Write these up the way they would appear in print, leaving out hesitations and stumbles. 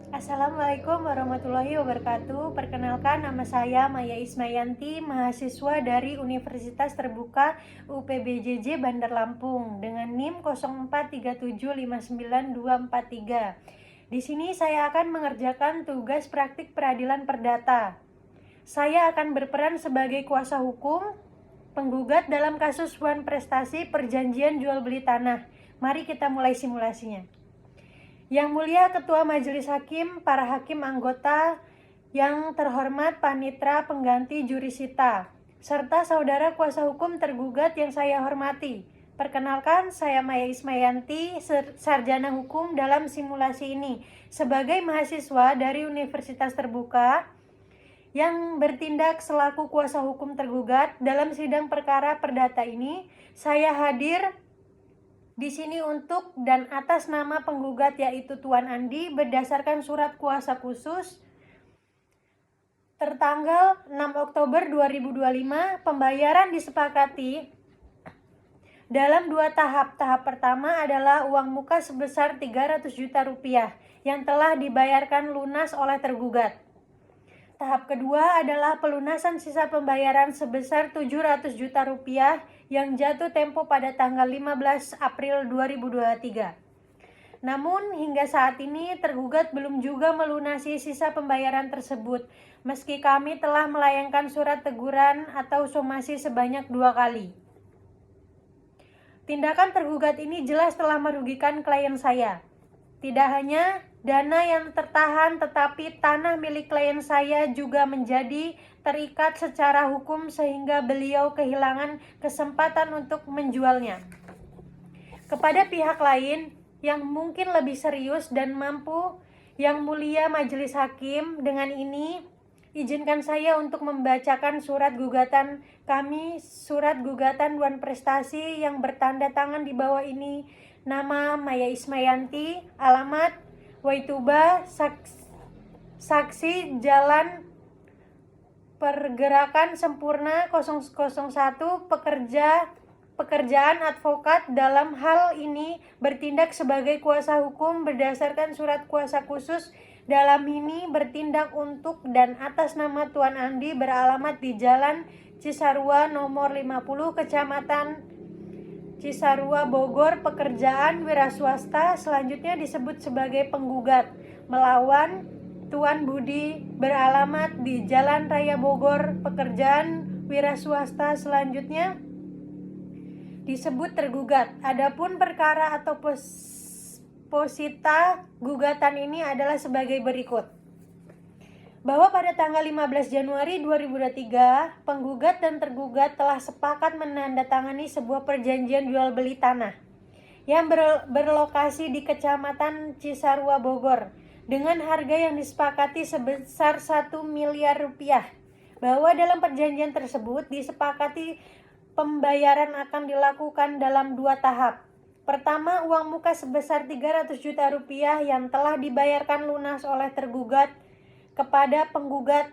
Assalamualaikum warahmatullahi wabarakatuh. Perkenalkan, nama saya Maya Ismayanti, mahasiswa dari Universitas Terbuka UPBJJ Bandar Lampung dengan NIM 0437599243. Di sini saya akan mengerjakan tugas praktik peradilan perdata. Saya akan berperan sebagai kuasa hukum penggugat dalam kasus Wan Prestasi perjanjian jual beli tanah. Mari kita mulai simulasinya. Yang mulia Ketua Majelis Hakim, para hakim anggota, yang terhormat Panitra Pengganti Jurisita, serta saudara kuasa hukum tergugat yang saya hormati. Perkenalkan, saya Maya Ismayanti, sarjana hukum dalam simulasi ini, sebagai mahasiswa dari Universitas Terbuka yang bertindak selaku kuasa hukum tergugat dalam sidang perkara perdata ini. Saya hadir di sini untuk dan atas nama penggugat yaitu Tuan Andi berdasarkan surat kuasa khusus tertanggal 6 Oktober 2025. Pembayaran disepakati dalam 2 tahap. Tahap pertama adalah uang muka sebesar 300 juta rupiah yang telah dibayarkan lunas oleh tergugat. Tahap kedua adalah pelunasan sisa pembayaran sebesar 700 juta rupiah yang jatuh tempo pada tanggal 15 April 2023. Namun hingga saat ini tergugat belum juga melunasi sisa pembayaran tersebut, meski kami telah melayangkan surat teguran atau somasi sebanyak 2 kali. Tindakan tergugat ini jelas telah merugikan klien saya. Tidak hanya dana yang tertahan, tetapi tanah milik klien saya juga menjadi terikat secara hukum sehingga beliau kehilangan kesempatan untuk menjualnya kepada pihak lain yang mungkin lebih serius dan mampu. Yang mulia Majelis Hakim, dengan ini izinkan saya untuk membacakan surat gugatan kami, surat gugatan Wan Prestasi yang bertanda tangan di bawah ini. Nama Maya Ismayanti, alamat Waituba, saksi Jalan Pergerakan Sempurna 001, pekerjaan advokat dalam hal ini bertindak sebagai kuasa hukum berdasarkan surat kuasa khusus. Dalam ini bertindak untuk dan atas nama Tuan Andi beralamat di Jalan Cisarua nomor 50, Kecamatan Cisarua, Bogor. Pekerjaan wira swasta selanjutnya disebut sebagai penggugat melawan Tuan Budi beralamat di Jalan Raya Bogor. Pekerjaan wira swasta selanjutnya disebut tergugat. Adapun perkara atau posita gugatan ini adalah sebagai berikut. Bahwa pada tanggal 15 Januari 2023, penggugat dan tergugat telah sepakat menandatangani sebuah perjanjian jual beli tanah yang berlokasi di Kecamatan Cisarua, Bogor dengan harga yang disepakati sebesar 1 miliar rupiah. Bahwa dalam perjanjian tersebut disepakati pembayaran akan dilakukan dalam 2 tahap. Pertama, uang muka sebesar 300 juta rupiah yang telah dibayarkan lunas oleh tergugat kepada penggugat.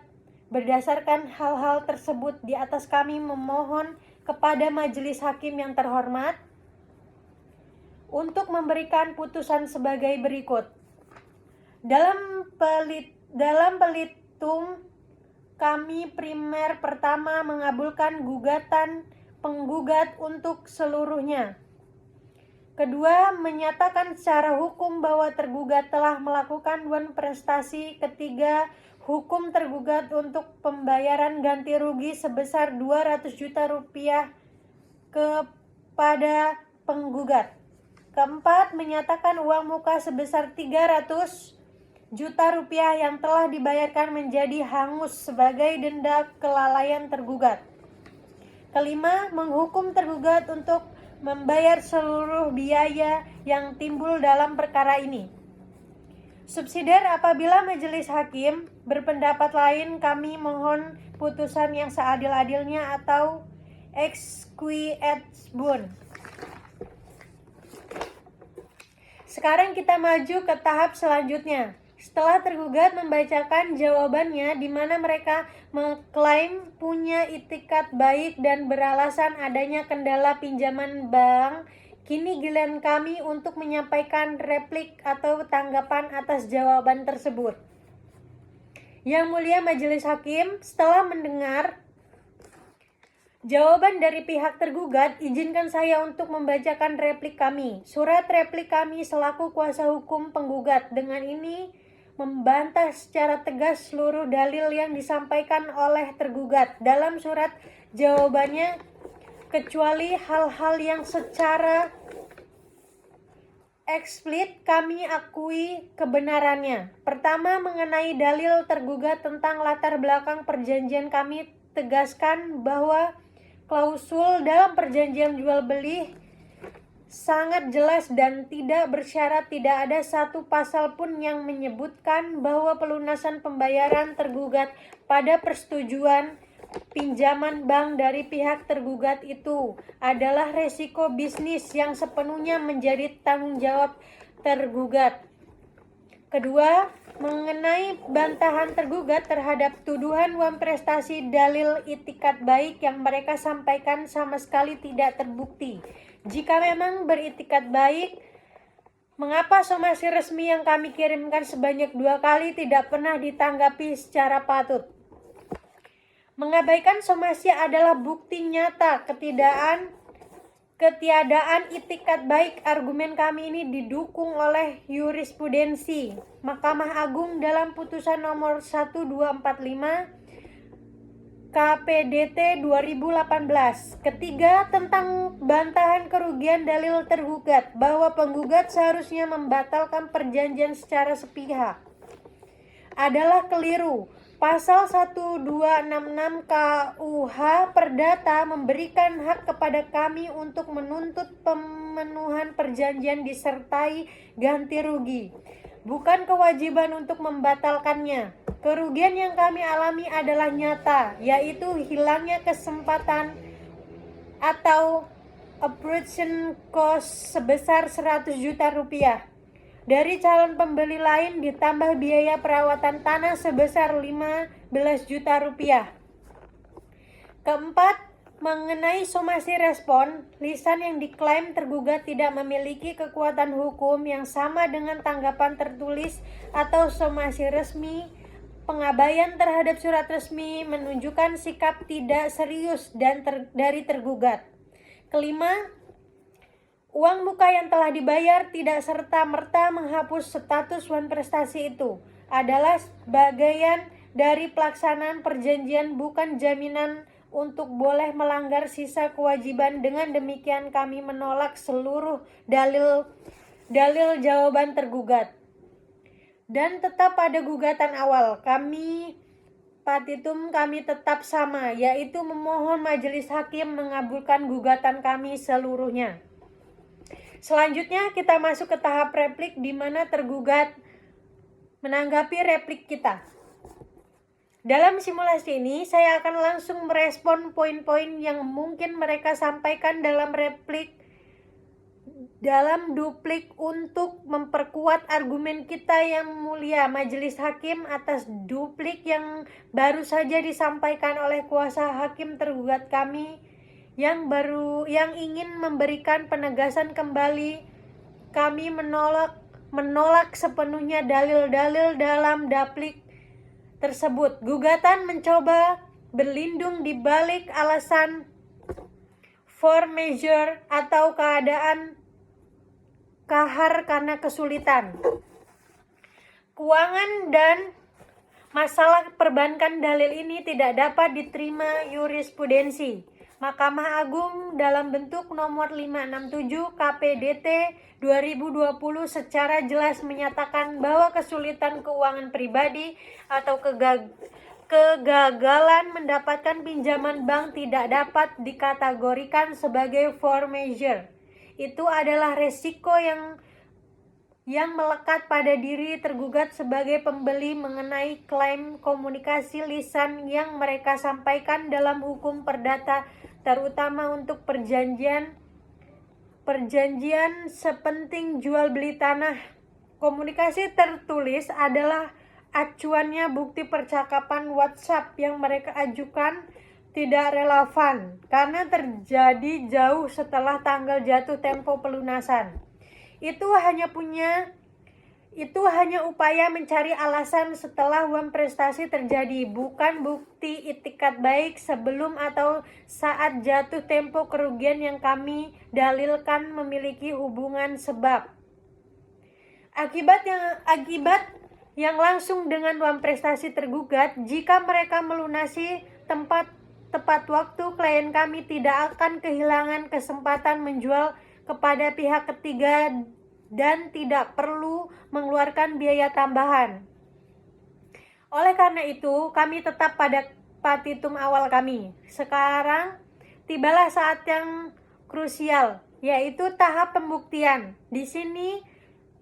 Berdasarkan hal-hal tersebut di atas, kami memohon kepada Majelis Hakim yang terhormat untuk memberikan putusan sebagai berikut. Dalam pelitung kami primer pertama mengabulkan gugatan penggugat untuk seluruhnya. Kedua, menyatakan secara hukum bahwa tergugat telah melakukan Wan Prestasi. Ketiga, hukum tergugat untuk pembayaran ganti rugi sebesar 200 juta rupiah kepada penggugat. Keempat, menyatakan uang muka sebesar 300 juta rupiah yang telah dibayarkan menjadi hangus sebagai denda kelalaian tergugat. Kelima, menghukum tergugat untuk membayar seluruh biaya yang timbul dalam perkara ini. Subsidiar, apabila Majelis Hakim berpendapat lain, kami mohon putusan yang seadil-adilnya atau ex qui et bon. Sekarang kita maju ke tahap selanjutnya. Setelah tergugat membacakan jawabannya, di mana mereka mengklaim punya itikat baik dan beralasan adanya kendala pinjaman bank Kini giliran kami untuk menyampaikan replik atau tanggapan atas jawaban tersebut. Yang Mulia Majelis Hakim, setelah mendengar jawaban dari pihak tergugat, izinkan saya untuk membacakan replik kami. Surat replik kami selaku kuasa hukum penggugat dengan ini membantah secara tegas seluruh dalil yang disampaikan oleh tergugat dalam surat jawabannya, kecuali hal-hal yang secara eksplisit kami akui kebenarannya. Pertama, mengenai dalil tergugat tentang latar belakang perjanjian, kami tegaskan bahwa klausul dalam perjanjian jual beli sangat jelas dan tidak bersyarat. Tidak ada satu pasal pun yang menyebutkan bahwa pelunasan pembayaran tergugat pada persetujuan pinjaman bank dari pihak tergugat itu adalah resiko bisnis yang sepenuhnya menjadi tanggung jawab tergugat. Kedua, mengenai bantahan tergugat terhadap tuduhan uang prestasi, dalil itikat baik yang mereka sampaikan sama sekali tidak terbukti. Jika memang beritikat baik, mengapa somasi resmi yang kami kirimkan sebanyak 2 kali tidak pernah ditanggapi secara patut? Mengabaikan somasi adalah bukti nyata ketiadaan itikat baik. Argumen kami ini didukung oleh jurisprudensi Mahkamah Agung dalam putusan nomor 1245 KPDT 2018. Ketiga, tentang bantahan kerugian dalil tergugat bahwa penggugat seharusnya membatalkan perjanjian secara sepihak adalah keliru. Pasal 1266 KUH Perdata memberikan hak kepada kami untuk menuntut pemenuhan perjanjian disertai ganti rugi, bukan kewajiban untuk membatalkannya. Kerugian yang kami alami adalah nyata, yaitu hilangnya kesempatan atau opportunity cost sebesar 100 juta rupiah dari calon pembeli lain, ditambah biaya perawatan tanah sebesar 15 juta rupiah. Keempat, mengenai somasi respon, lisan yang diklaim tergugat tidak memiliki kekuatan hukum yang sama dengan tanggapan tertulis atau somasi resmi. Pengabaian terhadap surat resmi menunjukkan sikap tidak serius dari tergugat. Kelima, uang muka yang telah dibayar tidak serta-merta menghapus status wan prestasi itu. Adalah bagian dari pelaksanaan perjanjian, bukan jaminan untuk boleh melanggar sisa kewajiban. Dengan demikian kami menolak seluruh dalil jawaban tergugat. Dan tetap pada gugatan awal kami tetap sama, yaitu memohon majelis hakim mengabulkan gugatan kami seluruhnya. Selanjutnya kita masuk ke tahap replik, di mana tergugat menanggapi replik kita. Dalam simulasi ini saya akan langsung merespon poin-poin yang mungkin mereka sampaikan dalam replik dalam duplik untuk memperkuat argumen kita. Yang Mulia Majelis Hakim, atas duplik yang baru saja disampaikan oleh kuasa hakim tergugat kami yang ingin memberikan penegasan kembali, kami menolak sepenuhnya dalil-dalil dalam duplik tersebut. Gugatan mencoba berlindung di balik alasan force majeure atau keadaan kahar karena kesulitan keuangan dan masalah perbankan. Dalil ini tidak dapat diterima jurisprudensi Mahkamah Agung dalam bentuk nomor 567 KPDT 2020 secara jelas menyatakan bahwa kesulitan keuangan pribadi atau kegagalan mendapatkan pinjaman bank tidak dapat dikategorikan sebagai force majeure. Itu adalah resiko yang melekat pada diri tergugat sebagai pembeli mengenai klaim komunikasi lisan yang mereka sampaikan dalam hukum perdata, terutama untuk perjanjian sepenting jual beli tanah. Komunikasi tertulis adalah acuannya bukti percakapan WhatsApp yang mereka ajukan tidak relevan karena terjadi jauh setelah tanggal jatuh tempo pelunasan. Itu hanya upaya mencari alasan setelah uang prestasi terjadi, bukan bukti itikat baik sebelum atau saat jatuh tempo kerugian yang kami dalilkan memiliki hubungan sebab akibat yang langsung dengan uang prestasi tergugat. Jika mereka melunasi tepat waktu, klien kami tidak akan kehilangan kesempatan menjual kepada pihak ketiga dan tidak perlu mengeluarkan biaya tambahan. Oleh karena itu, kami tetap pada petitum awal kami. Sekarang tibalah saat yang krusial, yaitu tahap pembuktian. Di sini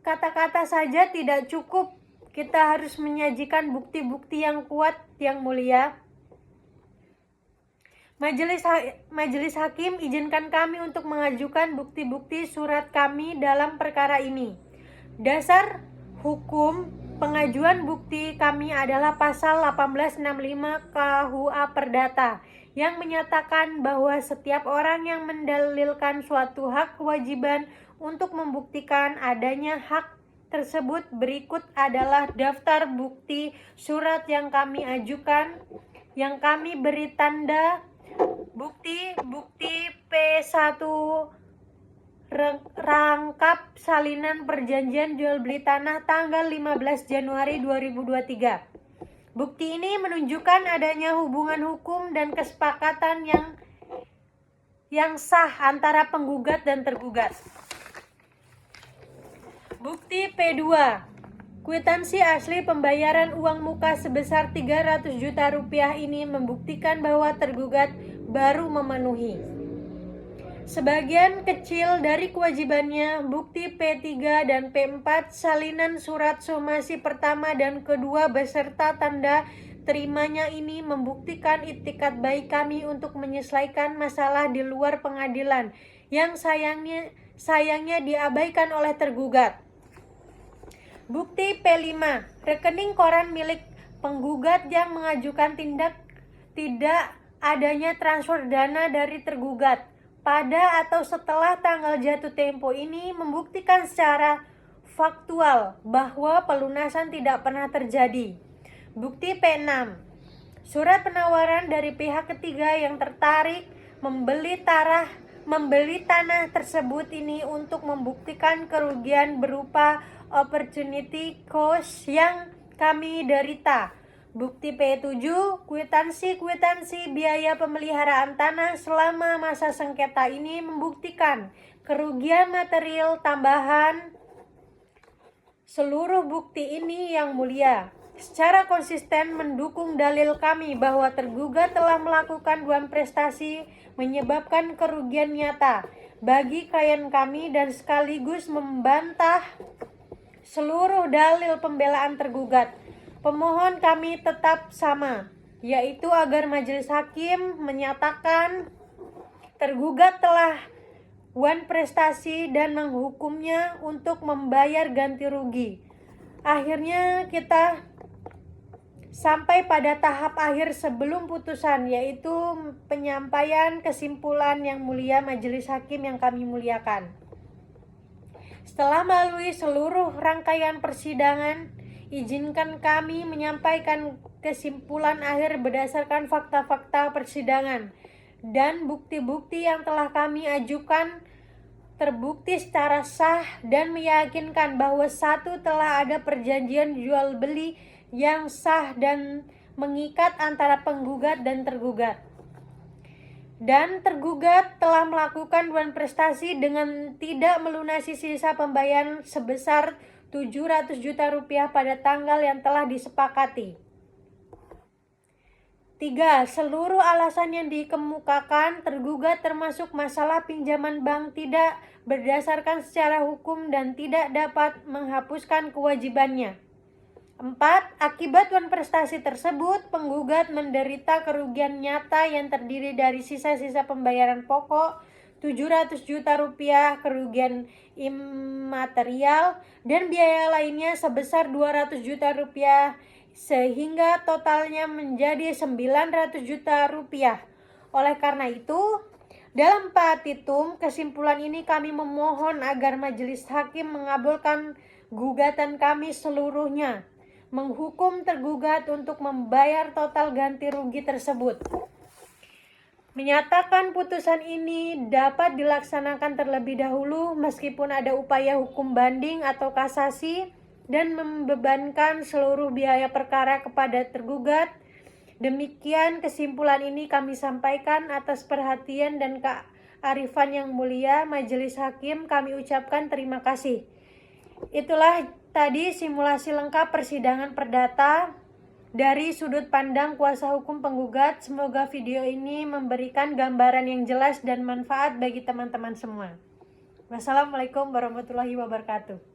kata-kata saja tidak cukup. Kita harus menyajikan bukti-bukti yang kuat, Yang Mulia. Majelis Hakim, izinkan kami untuk mengajukan bukti-bukti surat kami dalam perkara ini. Dasar hukum pengajuan bukti kami adalah pasal 1865 KUA Perdata yang menyatakan bahwa setiap orang yang mendalilkan suatu hak kewajiban untuk membuktikan adanya hak tersebut. Berikut adalah daftar bukti surat yang kami ajukan, yang kami beri tanda bukti P1 rangkap salinan perjanjian jual beli tanah tanggal 15 Januari 2023. Bukti ini menunjukkan adanya hubungan hukum dan kesepakatan yang sah antara penggugat dan tergugat. Bukti P2, kwitansi asli pembayaran uang muka sebesar 300 juta rupiah ini membuktikan bahwa tergugat baru memenuhi sebagian kecil dari kewajibannya. Bukti P3 dan P4, salinan surat somasi pertama dan kedua beserta tanda terimanya ini membuktikan itikat baik kami untuk menyelesaikan masalah di luar pengadilan yang sayangnya diabaikan oleh tergugat. Bukti P5, rekening koran milik penggugat yang mengajukan tidak adanya transfer dana dari tergugat pada atau setelah tanggal jatuh tempo ini membuktikan secara faktual bahwa pelunasan tidak pernah terjadi. Bukti P6, surat penawaran dari pihak ketiga yang tertarik membeli tanah tersebut ini untuk membuktikan kerugian berupa opportunity cost yang kami derita. Bukti P7, kwitansi biaya pemeliharaan tanah selama masa sengketa ini membuktikan kerugian material tambahan. Seluruh bukti ini, Yang Mulia, secara konsisten mendukung dalil kami bahwa tergugat telah melakukan uang prestasi menyebabkan kerugian nyata bagi klien kami dan sekaligus membantah seluruh dalil pembelaan tergugat. Pemohon kami tetap sama, yaitu agar majelis hakim menyatakan tergugat telah uang prestasi dan menghukumnya untuk membayar ganti rugi. Akhirnya kita sampai pada tahap akhir sebelum putusan, yaitu penyampaian kesimpulan. Yang Mulia majelis hakim yang kami muliakan, setelah melalui seluruh rangkaian persidangan, izinkan kami menyampaikan kesimpulan akhir berdasarkan fakta-fakta persidangan dan bukti-bukti yang telah kami ajukan terbukti secara sah dan meyakinkan bahwa satu, telah ada perjanjian jual beli yang sah dan mengikat antara penggugat dan tergugat. Dan tergugat telah melakukan uang prestasi dengan tidak melunasi sisa pembayaran sebesar 700 juta rupiah pada tanggal yang telah disepakati. 3. Seluruh alasan yang dikemukakan tergugat termasuk masalah pinjaman bank tidak berdasarkan secara hukum dan tidak dapat menghapuskan kewajibannya. 4. Akibat uang prestasi tersebut, penggugat menderita kerugian nyata yang terdiri dari sisa-sisa pembayaran pokok 700 juta rupiah, kerugian imaterial, dan biaya lainnya sebesar 200 juta rupiah, sehingga totalnya menjadi 900 juta rupiah. Oleh karena itu, dalam petitum kesimpulan ini kami memohon agar majelis hakim mengabulkan gugatan kami seluruhnya, menghukum tergugat untuk membayar total ganti rugi tersebut. Menyatakan putusan ini dapat dilaksanakan terlebih dahulu meskipun ada upaya hukum banding atau kasasi dan membebankan seluruh biaya perkara kepada tergugat. Demikian kesimpulan ini kami sampaikan atas perhatian dan kearifan yang mulia majelis hakim. Kami ucapkan terima kasih. Itulah tadi simulasi lengkap persidangan perdata dari sudut pandang kuasa hukum penggugat. Semoga video ini memberikan gambaran yang jelas dan manfaat bagi teman-teman semua. Wassalamualaikum warahmatullahi wabarakatuh.